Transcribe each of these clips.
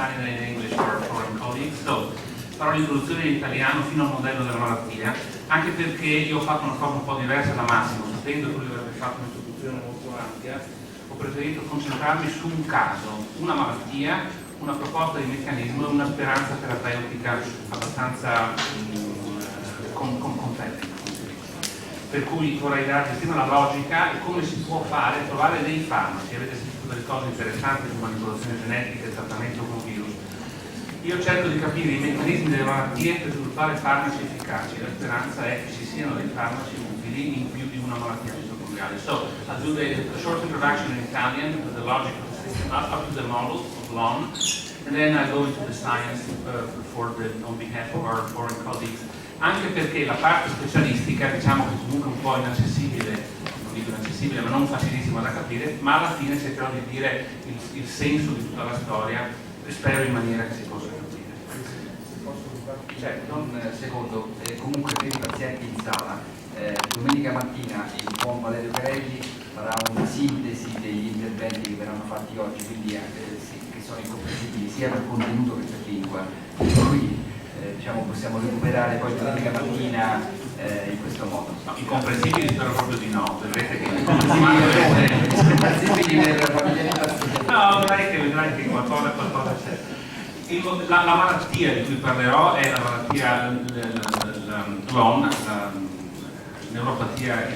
Italian and English for our foreign colleagues. So, farò l'introduzione in italiano fino al modello della malattia, anche perché io ho fatto una cosa un po' diversa da Massimo, sapendo che lui avrebbe fatto un'introduzione molto ampia, ho preferito concentrarmi su un caso, una malattia, una proposta di meccanismo e una speranza terapeutica abbastanza competente. Per cui vorrei darvi prima la logica e come si può fare, trovare dei farmaci. Avete sentito delle cose interessanti su manipolazione genetica e trattamento con virus. Io cerco di capire i meccanismi delle malattie per sviluppare farmaci efficaci. La speranza è che ci siano dei farmaci utili in più di una malattia mitocondriale. So, I'll do a short introduction in Italian with the logic of the system up to the model of LON, and then I go into the science on behalf of our foreign colleagues. Anche perché la parte specialistica, diciamo che comunque un po' inaccessibile, non dico inaccessibile, ma non facilissima da capire, ma alla fine cercherò di dire il senso di tutta la storia, spero in maniera che si possa capire. Certo, un secondo, comunque per i pazienti in sala, domenica mattina il buon Valerio Carelli farà una sintesi degli interventi che verranno fatti oggi, quindi che sono incomprensibili sia per contenuto che per lingua. Quindi, diciamo, possiamo recuperare poi domenica mattina in questo modo. No, incomprensibili spero proprio di no, vedrete che incomprensibili per familiarità. No, vedrai che qualcosa c'è. La malattia di cui parlerò è la malattia LON, la neuropatia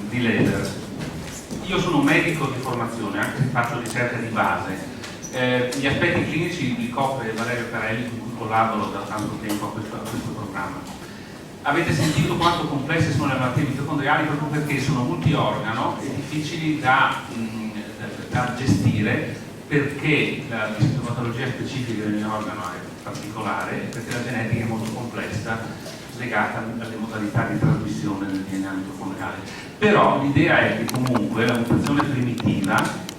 di Leber. Io sono un medico di formazione, anche se faccio ricerca di base. Gli aspetti clinici li copre Valerio Carelli, con cui collaboro da tanto tempo a questo programma. Avete sentito quanto complesse sono le malattie mitocondriali proprio perché sono multiorgano e difficili da gestire, perché la sintomatologia specifica di ogni organo è particolare e perché la genetica è molto complessa, legata alle modalità di trasmissione del DNA mitocondriale. Però l'idea è che comunque la mutazione primitiva,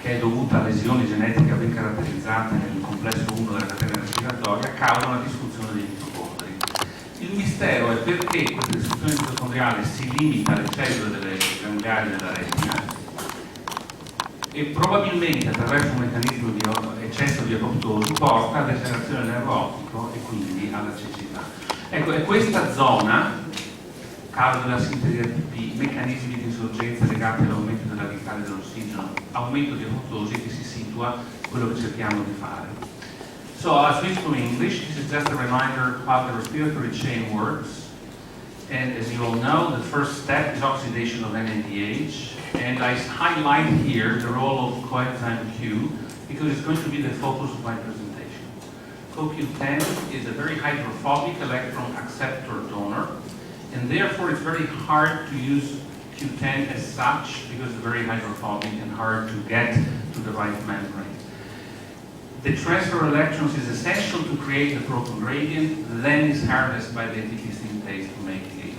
che è dovuta a lesioni genetiche ben caratterizzate nel complesso 1 della catena respiratoria, causa una disfunzione dei mitocondri. Il mistero è perché questa disfunzione mitocondriale si limita alle cellule delle gangliari della retina e probabilmente attraverso un meccanismo di eccesso di apoptosi porta a degenerazione nervo ottico e quindi alla cecità. Ecco, è questa zona, causa della sintesi ATP, meccanismi di insorgenza legati all'aumento della vitale dell'ossigeno, aumento di apoptosi, che si situa quello che cerchiamo di fare. So I'll switch to English. This is just a reminder how the respiratory chain works. And as you all know, the first step is oxidation of NADH. And I highlight here the role of coenzyme Q because it's going to be the focus of my presentation. CoQ10 is a very hydrophobic electron acceptor donor, and therefore it's very hard to use Q10 as such because it's very hydrophobic and hard to get to the right membrane. The transfer of electrons is essential to create the proton gradient, then is harnessed by the ATP synthase to make the ATP.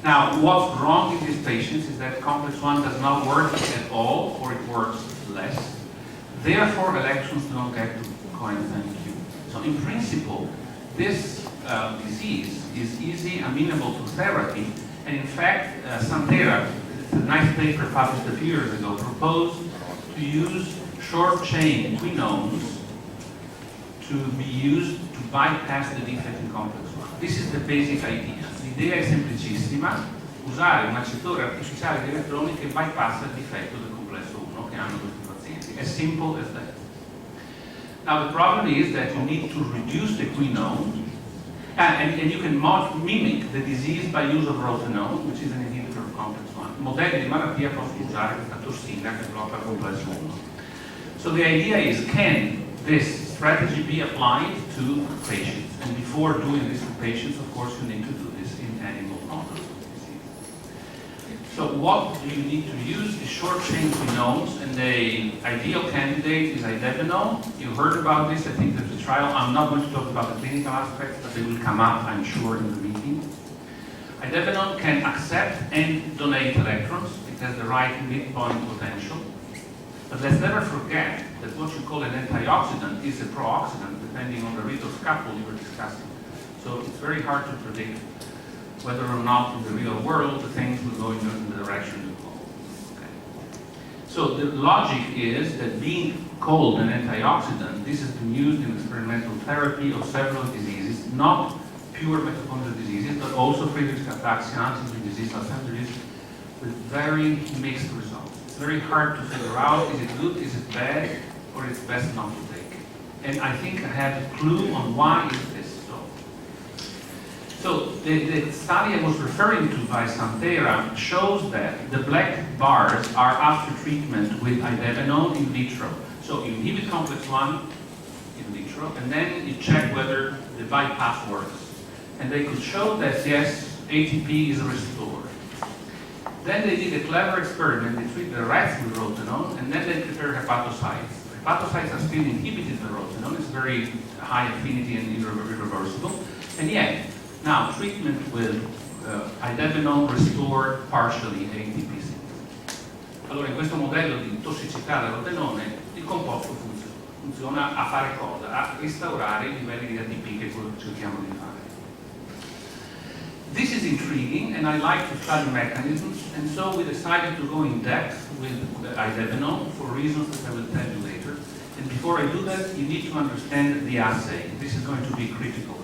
Now, what's wrong in these patients is that complex 1 does not work at all, or it works less. Therefore, electrons don't get to coenzyme Q. So in principle, this disease is easy, amenable to therapy, and in fact, Santera, a nice paper published a few years ago, proposed to use short-chain quinones to be used to bypass the defect in complex 1. This is the basic idea. L'idea è semplicissima, usare un accettore artificiale di elettroni che bypassa il difetto del complesso 1 che hanno questi pazienti. As simple as that. Now the problem is that you need to reduce the quinone, and you can mimic the disease by use of rotenone, which is an inhibitor of complex 1. Modelli di malattia possono usare questa tossina che blocca il complesso 1. So the idea is, can this strategy be applied to patients? And before doing this to patients, of course, you need to do this in animal models of disease. So what do you need to use is short-chain quinones, and the ideal candidate is idebenone. You heard about this, I think there's a trial. I'm not going to talk about the clinical aspects, but they will come up, I'm sure, in the meeting. Idebenone can accept and donate electrons. It has the right midpoint potential. But let's never forget that what you call an antioxidant is a pro-oxidant, depending on the redox couple you were discussing. So it's very hard to predict whether or not in the real world the things will go in the direction you go. Okay. So the logic is that being called an antioxidant, this has been used in experimental therapy of several diseases, not pure mitochondrial diseases, but also Friedreich's ataxia, Huntington's disease, Alzheimer's disease, with very mixed results. It's very hard to figure out, is it good, is it bad, or it's best not to take. And I think I have a clue on why is this so. So the study I was referring to by Santera shows that the black bars are after treatment with idebenone in vitro. So you inhibit complex 1 in vitro, and then you check whether the bypass works. And they could show that yes, ATP is restored. Then they did a clever experiment. They treated the rats with rotenone, and then they prepared hepatocytes. Hepatocytes are still inhibited by rotenone. It's very high affinity and irreversible. And yet, now treatment with idebenone restored partially ATP synthesis. Allora in questo modello di tossicità del rotenone il composto funziona a fare cosa? A restaurare i livelli di ATP, che è quello che cerchiamo di fare. This is intriguing, and I like to study mechanisms, and so we decided to go in depth with the idebenone for reasons that I will tell you later. And before I do that, you need to understand the assay. This is going to be critical.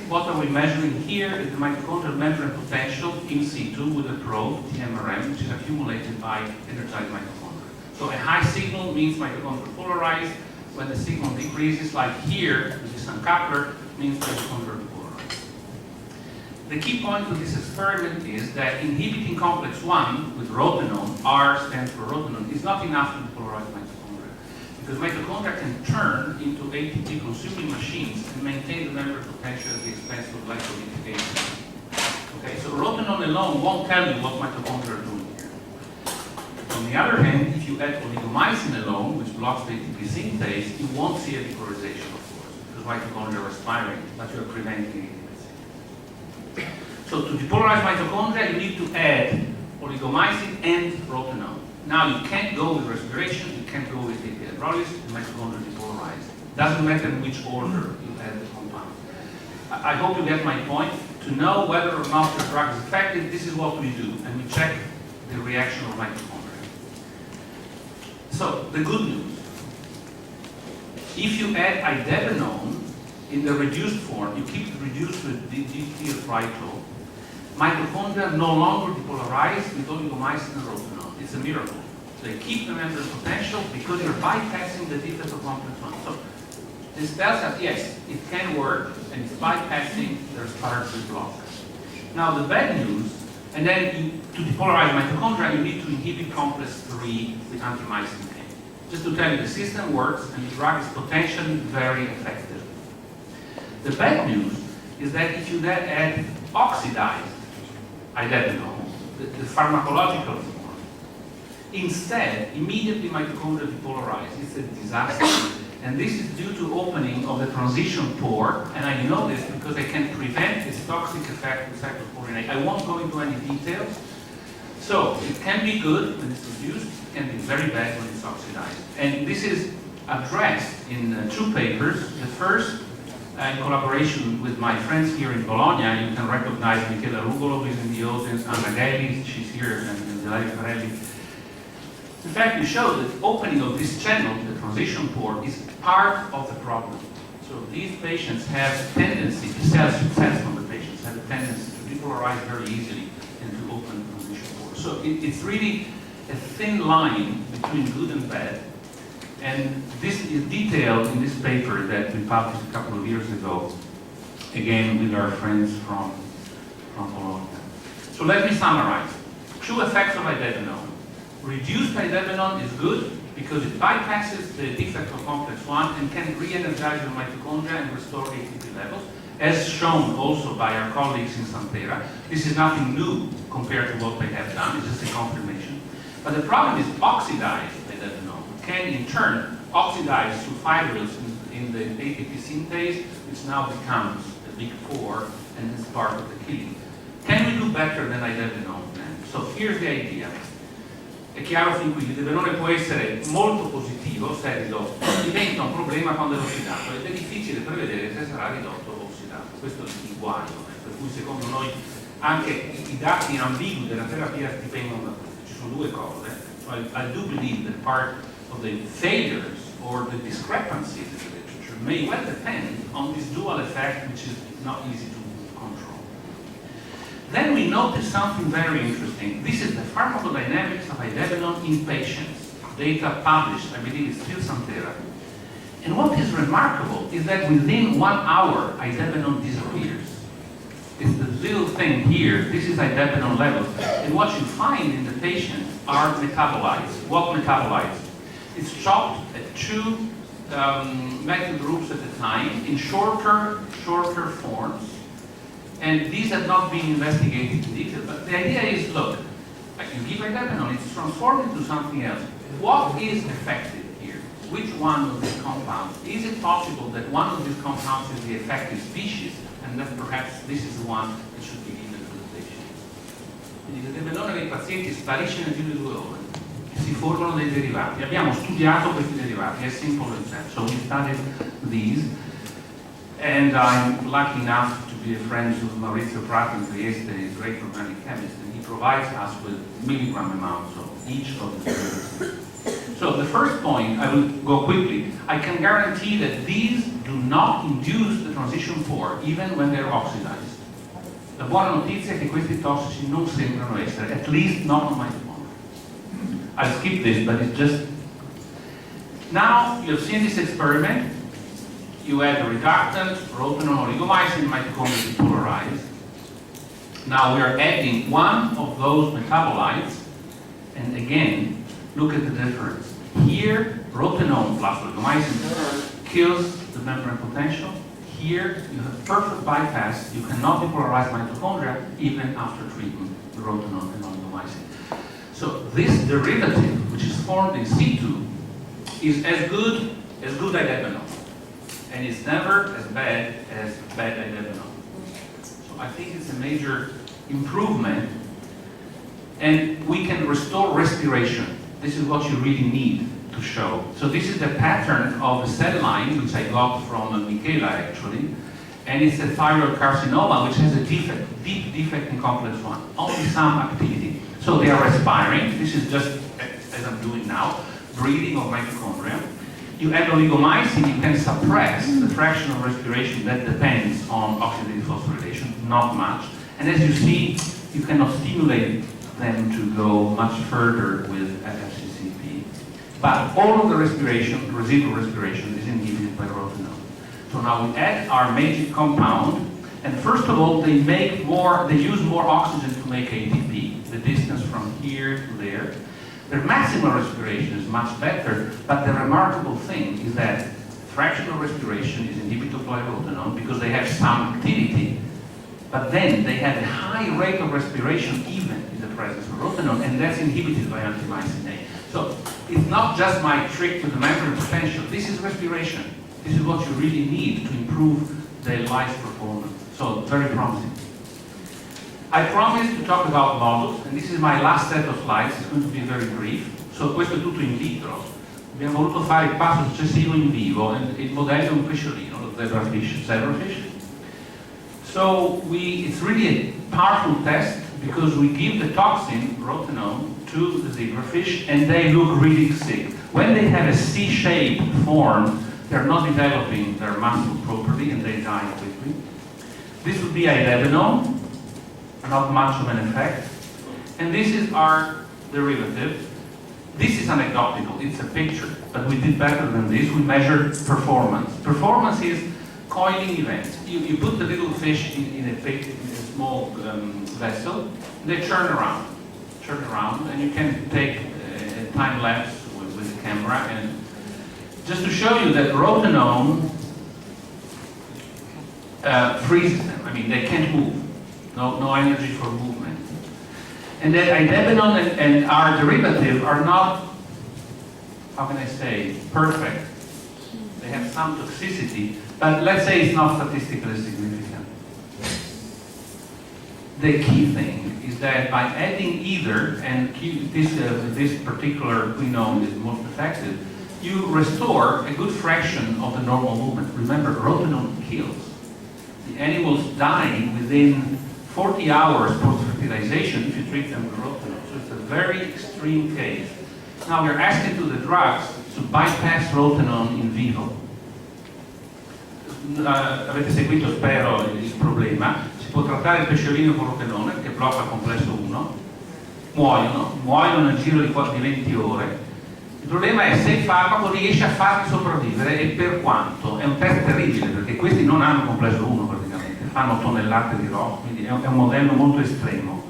What are we measuring here is the mitochondrial membrane potential in situ with a probe, TMRM, which is accumulated by energized mitochondria. So a high signal means mitochondria polarized. When the signal decreases, like here, with this uncoupler, means mitochondria depolarized. The key point of this experiment is that inhibiting complex 1 with rotenone, R stands for rotenone, is not enough to depolarize mitochondria. Because mitochondria can turn into ATP consuming machines and maintain the membrane potential at the expense of glycolytic ATP. Okay, so rotenone alone won't tell you what mitochondria are doing here. On the other hand, if you add oligomycin alone, which blocks the ATP synthase, you won't see a depolarization, of course, because mitochondria are aspiring, but you are preventing ATP synthase. So to depolarize mitochondria, you need to add oligomycin and rotenone. Now you can't go with respiration, you can't go with ATP hydrolysis, the mitochondria depolarize. Doesn't matter in which order you add the compound. I hope you get my point. To know whether or not the drug is effective, this is what we do, and we check the reaction of mitochondria. So the good news. If you add idebenone in the reduced form, you keep it reduced with DT-ribitol, mitochondria no longer depolarize with oligomycin and rotenone. It's a miracle. They keep the membrane potential because you're bypassing the defect of complex 1. So this tells us, yes, it can work, and it's bypassing the respiratory blockers. Now the bad news, and then to depolarize mitochondria, you need to inhibit complex 3 with antimycin K. Just to tell you, the system works, and the drug is potentially very effective. The bad news is that if you then add oxidized idebenone, the pharmacological form, instead, immediately mitochondria depolarize. It's a disaster. And this is due to opening of the transition pore, and I know this because I can prevent this toxic effect with cyclosporine A. I won't go into any details. So it can be good when it's reduced, it can be very bad when it's oxidized. And this is addressed in 2 papers. The first, in collaboration with my friends here in Bologna, you can recognize Michela Rugolo, who is in the audience, Anna Gelli, she's here, and Ilaria Farelli. In fact, we show that opening of this channel, the transition pore, is part of the problem. So these patients have a tendency, the cells from the patients have a tendency to depolarize very easily and to open the transition pore. So it's really a thin line between good and bad. And this is detailed in this paper that we published a couple of years ago, again with our friends from Bologna. So let me summarize. 2 effects of idebenone. Reduced idebenone is good because it bypasses the defect of complex 1 and can re-energize the mitochondria and restore ATP levels, as shown also by our colleagues in Santera. This is nothing new compared to what they have done, it's just a confirmation. But the problem is oxidized idebenone can in turn oxidize to fibrils in the ATP synthase, which now becomes a big pore and is part of the killing. Can we do better than idebenone then? So here's the idea. È chiaro fin qui, l'idebenone può essere molto positivo se è ridotto, diventa un problema quando è ossidato ed è difficile prevedere se sarà ridotto o ossidato. Questo è il guaio, per cui secondo noi anche i dati ambigui della terapia dipendono da questo. Ci sono 2 cose. I do believe that part of the failures or the discrepancies in the literature may well depend on this dual effect, which is not easy to control. Then we notice something very interesting. This is the pharmacodynamics of idebenone in patients. Data published, I believe it's still Santera. And what is remarkable is that within 1 hour, idebenone disappears. It's the little thing here, this is idebenone levels. And what you find in the patient are metabolites. What metabolites? It's chopped at 2 methyl groups at a time in shorter forms. And these have not been investigated in detail. But the idea is, look, I can give idebenone, it's transformed into something else. What is effective here? Which one of these compounds? Is it possible that one of these compounds is the effective species, and that perhaps this is the one that should be given to the patient? Quindi l'edebenone nei pazienti sparisce nel giro di 2 ore. Si formano dei derivati. Abbiamo studiato questi derivati, as simple as that. So we studied these, and I'm lucky enough to be a friend of Maurizio Prato in Trieste, a great organic chemist, and he provides us with milligram amounts of each of the derivatives. So the first point, I will go quickly. I can guarantee that these do not induce the transition 4, even when they're oxidized. La buona notizia è che questi tossici non sembrano essere, at least not on mitochondria. I'll skip this, but it's just... Now, you've seen this experiment. You add a reductant, rotenone, oligomycin, mitochondria depolarize. Now we are adding one of those metabolites, and again, look at the difference. Here, rotenone plus oligomycin kills the membrane potential. Here, you have perfect bypass. You cannot depolarize mitochondria even after treatment with rotenone and oligomycin. So this derivative, which is formed in situ, is as good idebenone, and it's never as bad idebenone. So I think it's a major improvement, and we can restore respiration. This is what you really need to show. So this is the pattern of a cell line, which I got from Michela actually, and it's a thyroid carcinoma, which has a defect, deep defect in complex 1, only some activity. So they are respiring. This is just, as I'm doing now, breathing of mitochondria. You add oligomycin, you can suppress the fraction of respiration that depends on oxidative phosphorylation, not much. And as you see, you cannot stimulate them to go much further with FCCP. But all of the respiration, residual respiration, is inhibited by rotenone. So now we add our magic compound, and first of all, they use more oxygen to make ATP, the distance from here to there. Their maximal respiration is much better, but the remarkable thing is that fractional respiration is inhibited by rotenone because they have some activity, but then they have a high rate of respiration even in the presence of rotenone, and that's inhibited by antimycin A. So it's not just my trick to the membrane potential, this is respiration. This is what you really need to improve the life performance. So very promising. I promised to talk about models, and this is my last set of slides. It's going to be very brief. So questo è tutto in vitro. Abbiamo voluto fare il passo successivo in vivo, e il modello è un pesciolino, lo zebrafish. So it's really a powerful test because we give the toxin, rotenone, to the zebrafish, and they look really sick. When they have a C-shaped form, they're not developing their muscle properly, and they die quickly. This would be idebenone. Not much of an effect. And this is our derivative. This is anecdotal, it's a picture, but we did better than this. We measured performance. Performance is coiling events. You put the little fish in a small vessel, they turn around, and you can take a time lapse with the camera. And just to show you that rotenone freezes them. I mean, they can't move. No energy for movement. And then idebenone and our derivative are not, how can I say, perfect. They have some toxicity, but let's say it's not statistically significant. The key thing is that by adding either, and this particular quinone is most effective, you restore a good fraction of the normal movement. Remember, rotenone kills. The animals die within 40 hours post-fertilization if you treat them with rotenone. So it's a very extreme case. Now we're asking to the drugs to bypass rotenone in vivo. Avete seguito, spero, il problema. Si può trattare il pesciolino con rotenone che blocca il complesso 1, muoiono nel giro di 20 ore. Il problema è se il farmaco riesce a farli sopravvivere e per quanto. È un test terribile perché questi non hanno complesso 1 praticamente, fanno tonnellate di ROS, quindi è un modello molto estremo.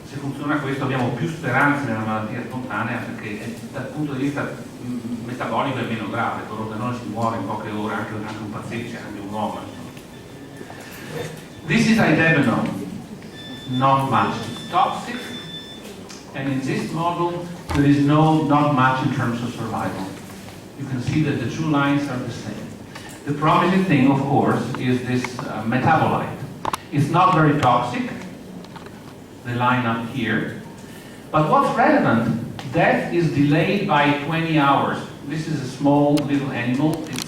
Se funziona questo abbiamo più speranze nella malattia spontanea perché dal punto di vista metabolico è meno grave, con rotenone si muore in poche ore, anche un paziente, anche un uomo. This is idebenone, not much toxic, and in this model there is not much in terms of survival. You can see that the two lines are the same. The promising thing, of course, is this metabolite. It's not very toxic, the line up here, but what's relevant, death is delayed by 20 hours. This is a small little animal. It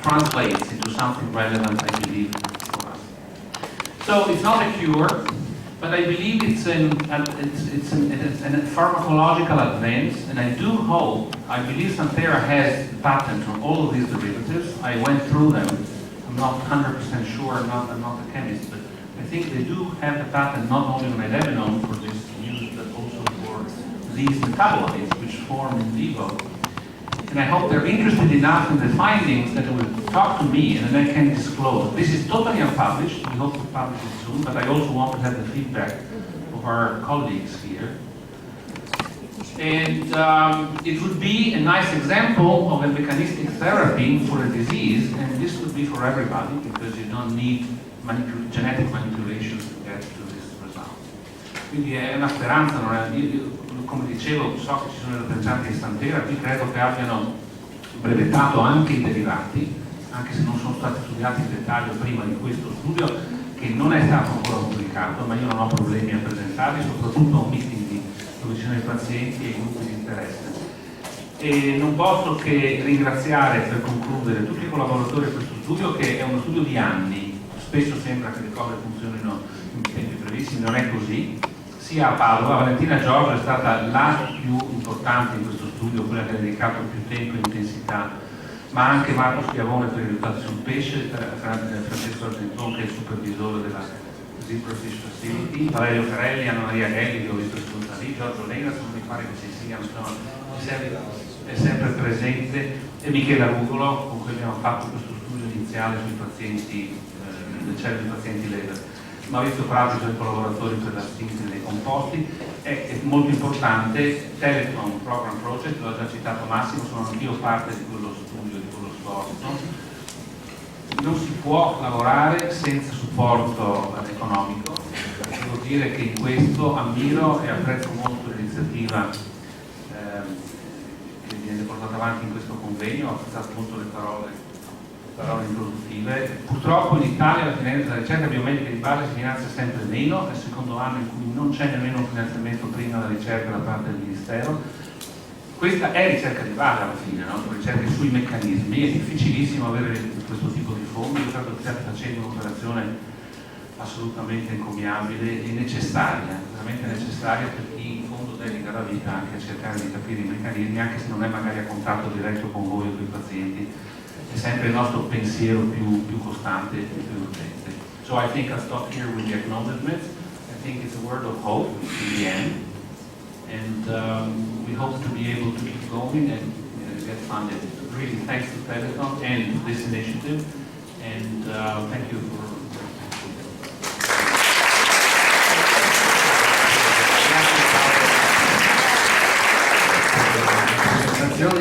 translates into something relevant, I believe, for us. So it's not a cure, but I believe it's a pharmacological advance, and I believe Santhera has patents on all of these derivatives. I went through them. I'm not 100% sure, I'm not a chemist, but I think they do have a patent not only on idebenone for this use, but also for these metabolites which form in vivo. And I hope they're interested enough in the findings that they will talk to me and then I can disclose. This is totally unpublished, we hope to publish it soon, but I also want to have the feedback of our colleagues here. And it would be a nice example of a mechanistic therapy for a disease, and this would be for everybody because you don't need genetic manipulations to get to this result. Quindi è una speranza, non è, io, come dicevo, so che ci sono i rappresentanti di Santhera, qui credo che abbiano brevettato anche i derivati, anche se non sono stati studiati in dettaglio prima di questo studio, che non è stato ancora pubblicato, ma io non ho problemi a presentarli, soprattutto a un meeting dove ci sono i pazienti e i gruppi di interesse. E non posso che ringraziare per concludere tutti i collaboratori di questo studio, che è uno studio di anni. Spesso sembra che le cose funzionino in tempi brevissimi, non è così. Sia a Padova, Valentina Giorgio è stata la più importante in questo studio, quella che ha dedicato più tempo e intensità, ma anche Marco Schiavone per i risultati sul pesce, Francesco Argenton che è il supervisore della Zebrafish Facility, Valerio Carelli, Anna Maria Gelli che ho visto spunta lì, Giorgio Lenas, non mi pare che si sia, insomma, è sempre presente, e Michela Rugolo con cui abbiamo fatto questo studio iniziale sui pazienti, le cellule pazienti lever. Maurizio Prati, i collaboratori per la sintesi dei composti, è molto importante. Teleton Program Project, l'ho già citato Massimo, sono anch'io parte di quello studio, di quello sforzo. Non si può lavorare senza supporto economico. Devo dire che in questo ammiro e apprezzo molto l'iniziativa che viene portata avanti in questo convegno, ho apprezzato molto le parole introduttive. Purtroppo in Italia la ricerca biomedica di base si finanzia sempre meno, è il secondo anno in cui non c'è nemmeno un finanziamento prima della ricerca da parte del Ministero. Questa è ricerca di base alla fine, no? Ricerca sui meccanismi, è difficilissimo avere questo tipo di fondi, io credo che stiate facendo un'operazione assolutamente encomiabile e necessaria, veramente necessaria per chi in fondo dedica la vita anche a cercare di capire i meccanismi, anche se non è magari a contatto diretto con voi o con i pazienti. È sempre il nostro pensiero più costante e più urgente. So I think I'll stop here with the acknowledgements. I think it's a word of hope in the end. And we hope to be able to keep going and get funded. Really thanks to Teleton and this initiative. And thank you for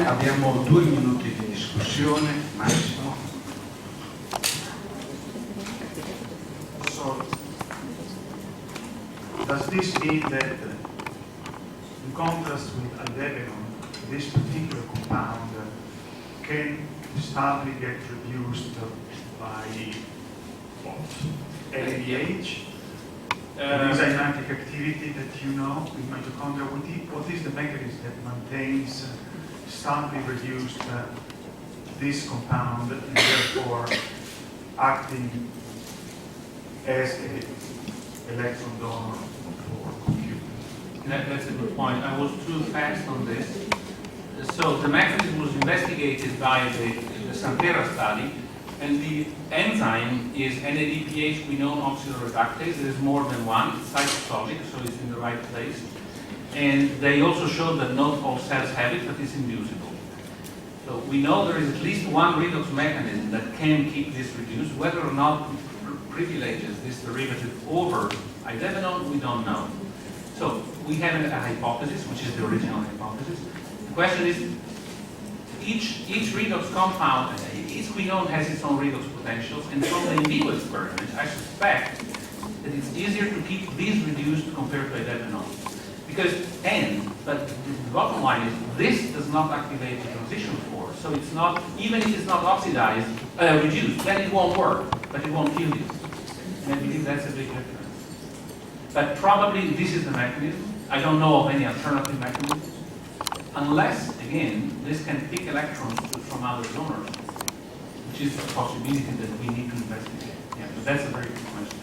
abbiamo 2 minuti di discussione massimo. So, does this mean that in contrast with idebenone, this particular compound can stably get reduced by what? LDH? Enzymatic activity that you know in mitochondria. What is the mechanism that maintains stably reduced this compound and therefore acting as an electron donor for computing? That's a good point. I was too fast on this. So the mechanism was investigated by the Santera study, and the enzyme is NADPH quinone oxidoreductase. There is more than one. It's cytosolic, so it's in the right place. And they also showed that not all cells have it, but it's inducible. So we know there is at least one redox mechanism that can keep this reduced. Whether or not privileges this derivative over idebenone, we don't know. So we have a hypothesis, which is the original hypothesis. The question is, each redox compound, each quinone has its own redox potentials, and from the in vivo experiments, I suspect that it's easier to keep these reduced compared to idebenone. Because but the bottom line is, this does not activate the transition force, so it's not, even if it's not oxidized, reduced, then it won't work, but it won't kill you. And I believe that's a big difference. But probably this is the mechanism. I don't know of any alternative mechanism. Unless, again, this can pick electrons from other donors, which is a possibility that we need to investigate. Yeah, but that's a very good question.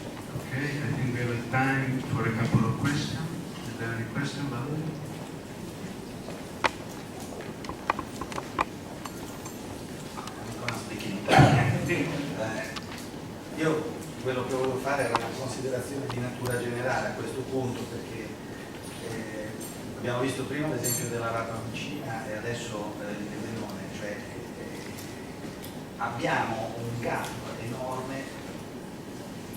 Okay, I think we have time for a couple of questions. Is there any question, Paolo? Io quello che volevo fare era una considerazione di natura generale a questo punto, perché abbiamo visto prima l'esempio della rapamicina e adesso il idebenone, cioè abbiamo un gap enorme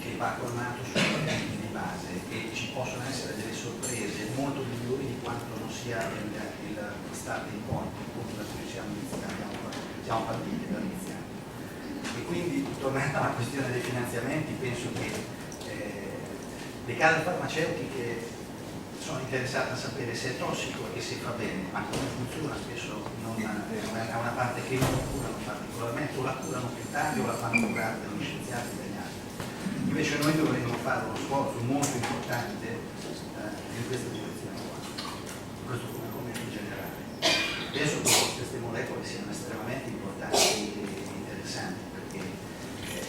che va colmato sui mecanismi di base e ci possono essere delle sorprese molto migliori di quanto non sia il starting point, il punto da cui siamo partiti dall'iniziale. E quindi, tornando alla questione dei finanziamenti, penso che le case farmaceutiche sono interessate a sapere se è tossico e se fa bene, ma come funziona spesso è una parte che non curano particolarmente, o la curano più tardi o la fanno curare dagli scienziati e dagli altri. Invece noi dovremmo fare uno sforzo molto importante in questa direzione qua. Questo come commento generale. Penso che queste molecole siano estremamente importanti e interessanti, perché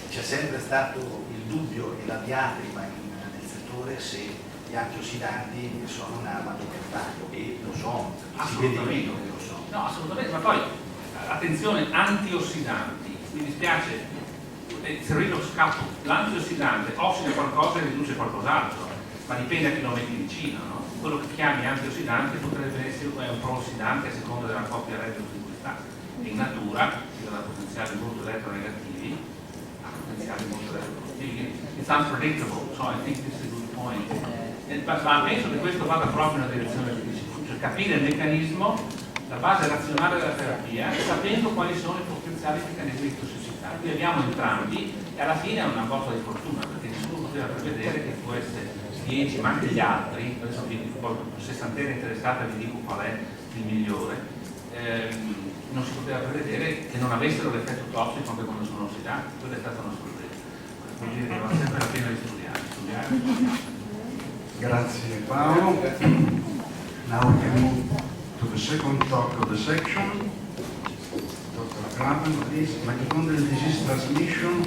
c'è sempre stato il dubbio e la diatriba nel settore se gli antiossidanti sono un'arma a doppio taglio, e lo sono, si vede meno che lo sono. No, assolutamente, ma poi attenzione, antiossidanti, mi dispiace, se redox capo, l'antiossidante ossida qualcosa e riduce qualcos'altro, ma dipende a chi lo metti vicino, no? Quello che chiami antiossidante potrebbe essere un proossidante a seconda della coppia redox in cui sta. In natura si dà potenziali molto elettronegativi a potenziali molto elettropositivi. It's unpredictable, so I think this is a good point. Ma penso che questo vada proprio nella direzione che dici tu, cioè capire il meccanismo, la base razionale della terapia, sapendo quali sono i potenziali meccanismi di tossicità. Qui abbiamo entrambi e alla fine è una cosa di fortuna, perché nessuno poteva prevedere che può essere 10, ma anche gli altri, adesso se Santera è interessata vi dico qual è il migliore, non si poteva prevedere che non avessero l'effetto tossico anche quando sono ossidati. Quella è stata una sorpresa. Quindi vale sempre la pena di studiare. Grazie Paolo. Now we move to the second talk of the section. Dr. Graben, please. Mitocondrial disease transmission.